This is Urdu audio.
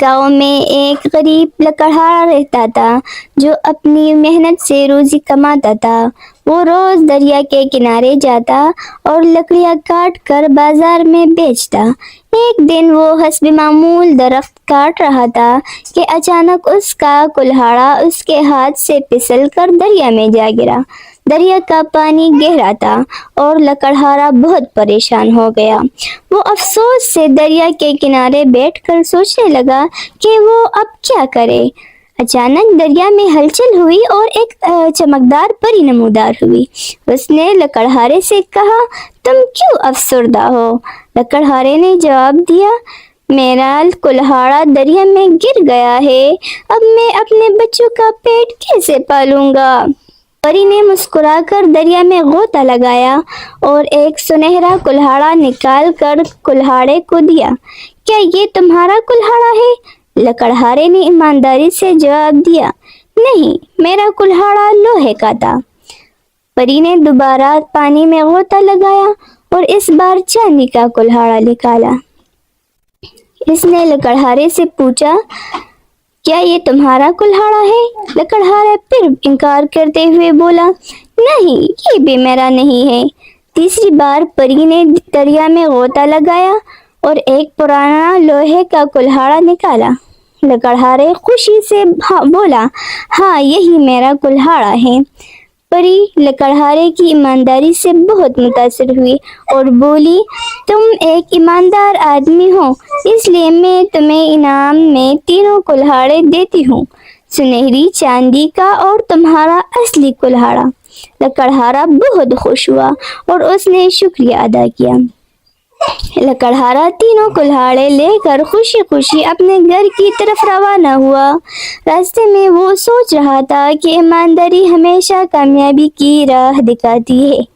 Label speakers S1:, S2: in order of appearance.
S1: گاؤں میں ایک غریب لکڑہارا رہتا تھا جو اپنی محنت سے روزی کماتا تھا۔ وہ روز دریا کے کنارے جاتا اور لکڑیاں کاٹ کر بازار میں بیچتا۔ ایک دن وہ حسب معمول درخت کاٹ رہا تھا کہ اچانک اس کا کلہاڑا اس کے ہاتھ سے پھسل کر دریا میں جا گرا۔ دریا کا پانی گہرا تھا اور لکڑہارا بہت پریشان ہو گیا۔ وہ افسوس سے دریا کے کنارے بیٹھ کر سوچنے لگا کہ وہ اب کیا کرے۔ اچانک دریا میں ہلچل ہوئی اور ایک چمکدار پری نمودار ہوئی۔ اس نے لکڑہارے سے کہا، تم کیوں افسردہ ہو؟ لکڑہارے نے جواب دیا، میرا کلہاڑا دریا میں گر گیا ہے، اب میں اپنے بچوں کا پیٹ کیسے پالوں گا؟ پری نے مسکرا کر دریا میں غوطہ لگایا اور ایک سنہرا کلہاڑا نکال کر کلہاڑے کو دیا۔ کیا یہ تمہارا کلہاڑا ہے؟ لکڑہارے نے ایمانداری سے جواب دیا، نہیں، میرا کلہاڑا لوہے کا تھا۔ پری نے دوبارہ پانی میں غوطہ لگایا اور اس بار چاندی کا کلہاڑا نکالا۔ اس نے لکڑہارے سے پوچھا، کیا یہ تمہارا کلہاڑا ہے؟ لکڑہارا پھر انکار کرتے ہوئے بولا، نہیں، یہ بھی میرا نہیں ہے۔ تیسری بار پری نے دریا میں غوطہ لگایا اور ایک پرانا لوہے کا کلہاڑا نکالا۔ لکڑہارے خوشی سے بولا، ہاں، یہی میرا کلہاڑا ہے۔ پری لکڑہارے کی ایمانداری سے بہت متاثر ہوئی اور بولی، تم ایک ایماندار آدمی ہو، اس لیے میں تمہیں انعام میں تینوں کلہاڑے دیتی ہوں، سنہری چاندی کا اور تمہارا اصلی کلہاڑا۔ لکڑہارا بہت خوش ہوا اور اس نے شکریہ ادا کیا۔ لکڑہارا تینوں کلہاڑے لے کر خوشی خوشی اپنے گھر کی طرف روانہ ہوا۔ راستے میں وہ سوچ رہا تھا کہ ایمانداری ہمیشہ کامیابی کی راہ دکھاتی ہے۔